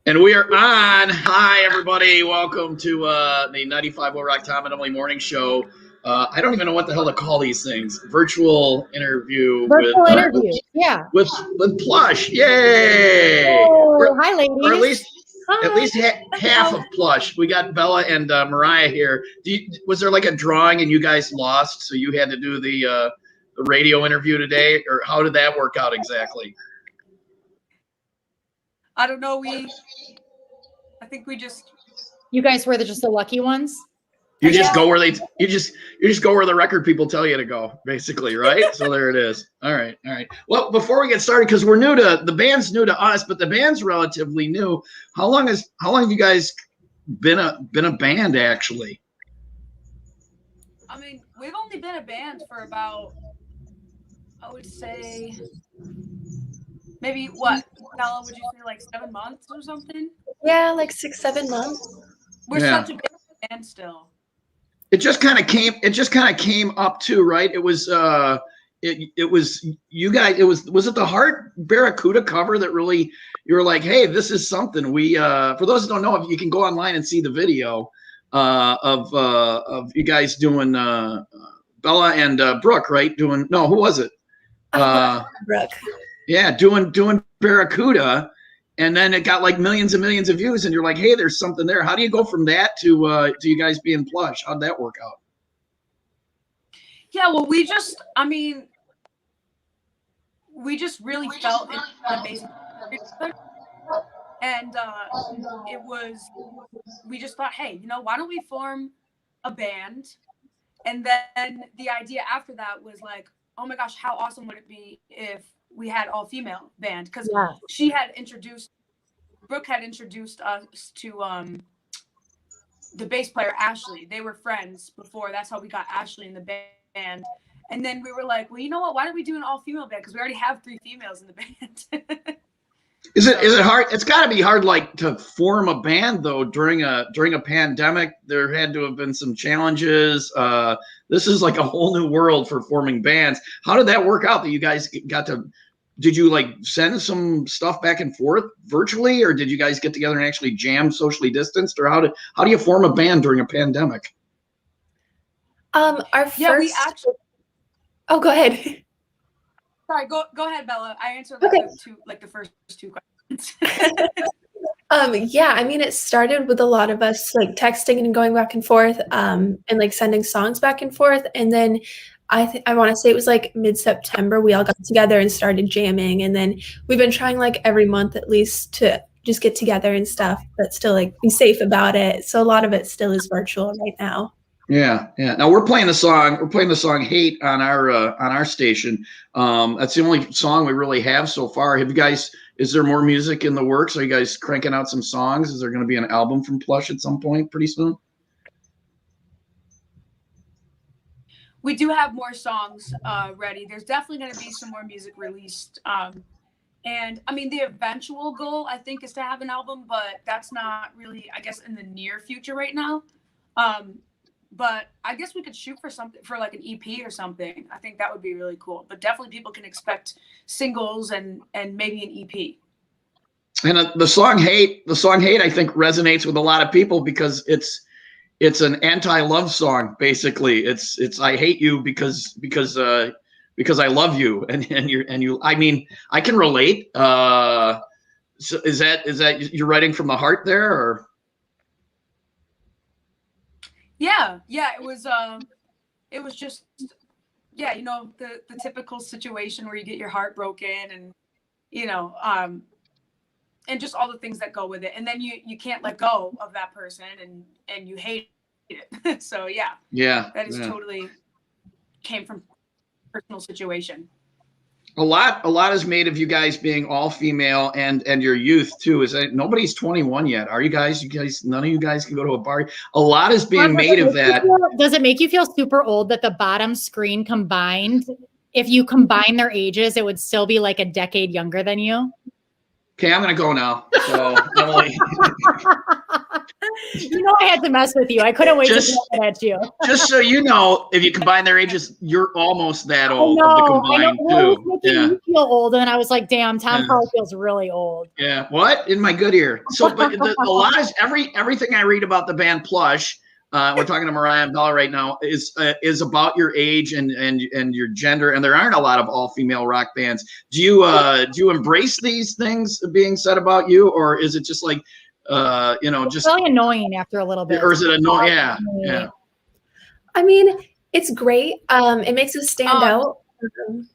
And we are on. Hi, everybody. Welcome to the 95 Will Rock Tom and Emily Morning Show. I don't even know what the hell to call these things. Virtual interview yeah. With Plush. Yay! Oh, hi, ladies. Or at least Hi. half of Plush. We got Bella and Moriah here. Was there like a drawing and you guys lost, so you had to do the radio interview today, or how did that work out exactly? I don't know. I think we just. You guys were just the lucky ones. You just go where you just go where the record people tell you to go, basically, right? So there it is. All right. Well, before we get started, because the band's new to us, but the band's relatively new. How long have you guys been a band actually? I mean, we've only been a band for about, I would say, maybe what, Bella, would you say like 7 months or something? Yeah, like 6-7 months. We're such a big band still. It just kind of came up too, right? It was it was you guys. Was it the Heart Barracuda cover that really you were like, hey, this is something. We for those who don't know, if you can go online and see the video of you guys doing Bella and Brooke, right? Who was it? Brooke. Yeah, doing Barracuda. And then it got like millions and millions of views, and you're like, "Hey, there's something there." How do you go from that to you guys being Plush? How'd that work out? Yeah, well, we just really felt it amazing, and we just thought, hey, why don't we form a band? And then the idea after that was like, oh my gosh, how awesome would it be if we had all female band, because Brooke had introduced us to the bass player Ashley. They were friends before. That's how we got Ashley in the band. And then we were like, well, you know what? Why don't we do an all female band? Because we already have 3 females in the band. Is it hard? It's got to be hard, like to form a band though during a pandemic. There had to have been some challenges. This is like a whole new world for forming bands. How did that work out that you guys got to? Did you like send some stuff back and forth virtually, or did you guys get together and actually jam socially distanced, or how do you form a band during a pandemic? We actually. Oh, go ahead. Sorry, go ahead, Bella. I answered the first 2 questions. Yeah, I mean, it started with a lot of us like texting and going back and forth, and like sending songs back and forth. And then I want to say it was like mid-September, we all got together and started jamming. And then we've been trying like every month at least to just get together and stuff, but still like be safe about it. So a lot of it still is virtual right now. Yeah. Now we're playing the song "Hate" on our station. That's the only song we really have so far. Is there more music in the works? Are you guys cranking out some songs? Is there going to be an album from Plush at some point pretty soon? We do have more songs ready. There's definitely going to be some more music released. And I mean, the eventual goal, I think, is to have an album, but that's not really, I guess, in the near future right now. But I guess we could shoot for like an EP or something. I think that would be really cool. But definitely people can expect singles and maybe an EP. And the song "Hate," I think resonates with a lot of people because it's an anti-love song. Basically, it's I hate you because I love you and you. I mean, I can relate. So is that you're writing from the heart there, or? Yeah, it was just, the typical situation where you get your heart broken and, and just all the things that go with it. And then you can't let go of that person and you hate it. So that is totally came from personal situation. A lot is made of you guys being all female and your youth too. Is that nobody's 21 yet? Are you guys? None of you guys can go to a bar. A lot is being made of that. Does it make you feel super old that the bottom screen combined, if you combine their ages, it would still be like a decade younger than you? Okay, I'm gonna go now. So Emily. I had to mess with you. I couldn't wait to throw it at you. Just so you know, if you combine their ages, you're almost that old I of the know. combined Well, two. making me feel old, and I was like, "Damn, Tom probably feels really old." Yeah. What? In my good ear. So, but a lot of everything I read about the band Plush. We're talking to Moriah and Bella right now. Is about your age and your gender, and there aren't a lot of all-female rock bands. Do you embrace these things being said about you, or is it just like, It's really annoying after a little bit? Or is it annoying? Yeah, yeah. I mean, it's great. It makes us stand out.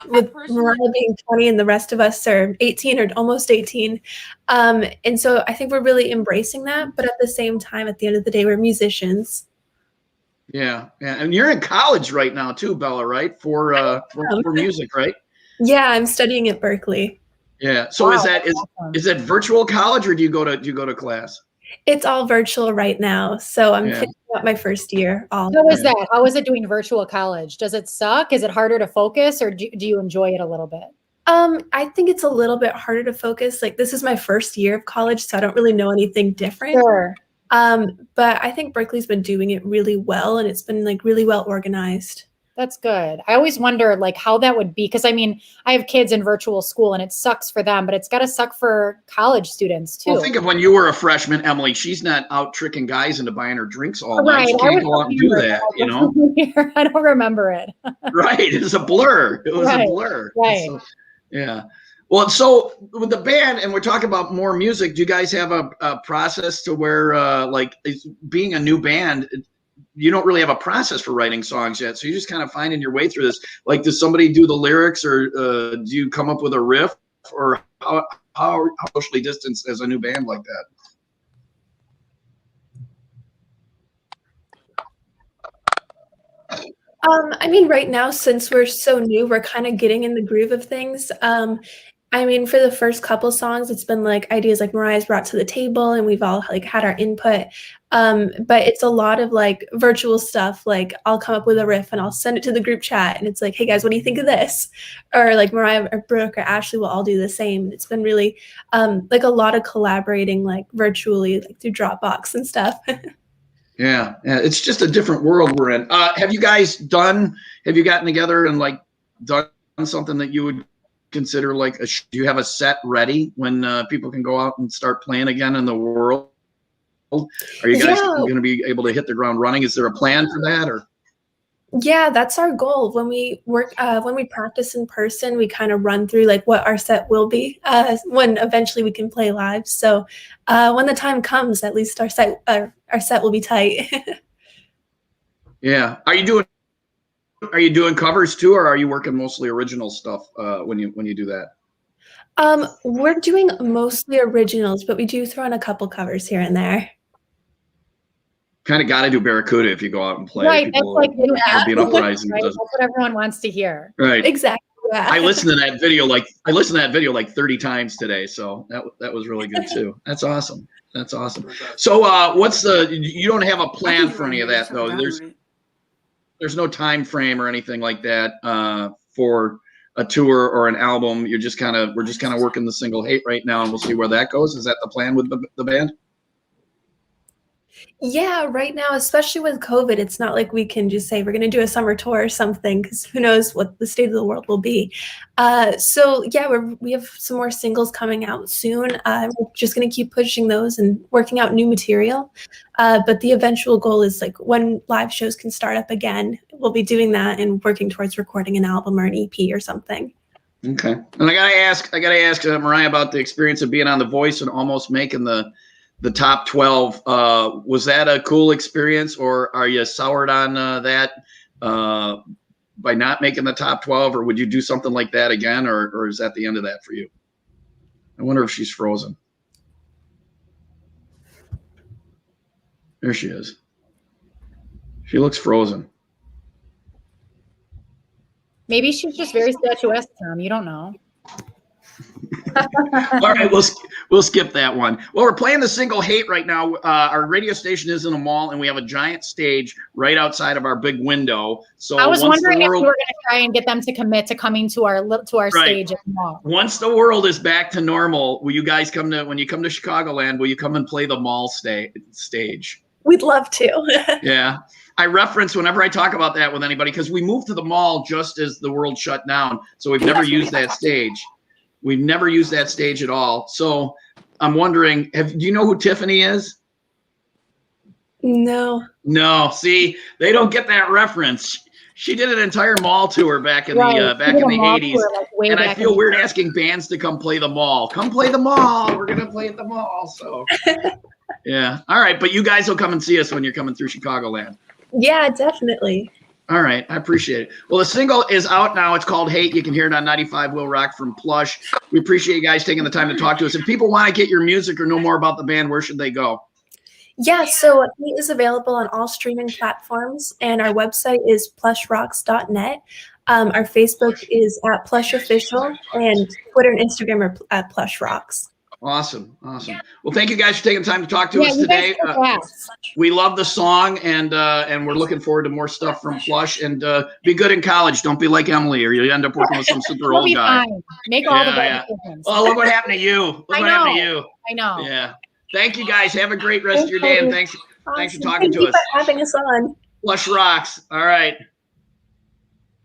With Moriah being 20 and the rest of us are 18 or almost 18. And so I think we're really embracing that. But at the same time, at the end of the day, we're musicians. Yeah. And you're in college right now too, Bella, right? For music, right? Yeah, I'm studying at Berkeley. Yeah. So is that virtual college, or do you go to class? It's all virtual right now. So I'm finishing up my first year. How is that? How is it doing virtual college? Does it suck? Is it harder to focus, or do you enjoy it a little bit? I think it's a little bit harder to focus. Like, this is my first year of college, so I don't really know anything different. Sure. But I think Berkeley's been doing it really well, and it's been like really well organized. That's good. I always wonder like how that would be, because I mean, I have kids in virtual school and it sucks for them, but it's got to suck for college students too. Well, think of when you were a freshman, Emily. She's not out tricking guys into buying her drinks all night. She can't go out and do that, I don't remember it. Right. It's a blur. It was a blur. Right. So, yeah. Well, so with the band, and we're talking about more music, do you guys have a process to where, like, being a new band, you don't really have a process for writing songs yet, so you're just kind of finding your way through this? Like, does somebody do the lyrics, or do you come up with a riff, or how socially distanced as a new band like that? I mean, right now, since we're so new, we're kind of getting in the groove of things. I mean, for the first couple songs, it's been like ideas like Moriah's brought to the table, and we've all like had our input. But it's a lot of like virtual stuff. Like, I'll come up with a riff and I'll send it to the group chat, and it's like, hey guys, what do you think of this? Or like Moriah or Brooke or Ashley will all do the same. It's been really like a lot of collaborating, like virtually, like through Dropbox and stuff. Yeah, it's just a different world we're in. Have you gotten together and like done something that you would consider like do you have a set ready when people can go out and start playing again in the world? Are you guys going to be able to hit the ground running? Is there a plan for that, or? Yeah, that's our goal. When we when we practice in person, we kind of run through like what our set will be when eventually we can play live. So when the time comes, at least our set will be tight. Yeah. Are you doing covers too, or are you working mostly original stuff when you do that? We're doing mostly originals, but we do throw in a couple covers here and there. Kind of got to do Barracuda if you go out and play. Right, people that's like being uprising. Right? That's what everyone wants to hear. Right, exactly. Yeah. I listened to that video like 30 times today, so that was really good too. That's awesome. That's awesome. So, you don't have a plan for any of that though? There's no time frame or anything like that for a tour or an album. We're just kind of working the single Hate right now, and we'll see where that goes. Is that the plan with the band? Yeah, right now, especially with COVID, it's not like we can just say we're going to do a summer tour or something, because who knows what the state of the world will be. So yeah, we have some more singles coming out soon. We're just going to keep pushing those and working out new material. But the eventual goal is like when live shows can start up again, we'll be doing that and working towards recording an album or an EP or something. Okay. And I gotta ask Moriah about the experience of being on The Voice and almost making the top 12. Was that a cool experience, or are you soured on that by not making the top 12, or would you do something like that again, or is that the end of that for you? I wonder if she's frozen. There she is. She looks frozen. Maybe she's just very statuesque, Tom. You don't know. All right, we'll skip that one. Well, we're playing the single "Hate" right now. Our radio station is in a mall, and we have a giant stage right outside of our big window. So I was wondering if we were going to try and get them to commit to coming to our stage at the mall. Once the world is back to normal, will you guys when you come to Chicagoland, will you come and play the mall stage? We'd love to. Yeah. I reference whenever I talk about that with anybody, because we moved to the mall just as the world shut down. So we've never used that stage. We've never used that stage at all. So I'm wondering, do you know who Tiffany is? No. No. See, they don't get that reference. She did an entire mall tour back in the 80s. Like and I feel weird asking bands to come play the mall. Come play the mall. We're gonna play at the mall. So yeah. All right, but you guys will come and see us when you're coming through Chicagoland. Yeah, definitely. All right. I appreciate it. Well, the single is out now. It's called "Hate." You can hear it on 95 Will Rock from Plush. We appreciate you guys taking the time to talk to us. If people want to get your music or know more about the band, where should they go? Yeah, so Hate is available on all streaming platforms, and our website is plushrocks.net. Our Facebook is at Plush Official, and Twitter and Instagram are at Plush Rocks. Awesome. Well, thank you guys for taking the time to talk to us today. We love the song, and we're looking forward to more stuff from Plush. And be good in college. Don't be like Emily, or you end up working with some super old guy. Fine. Make all the bad decisions. Oh, look what happened to you. I know. Yeah. Thank you guys. Have a great rest of your day, and thanks for talking to us. Thank you for having us on. Plush rocks. All right.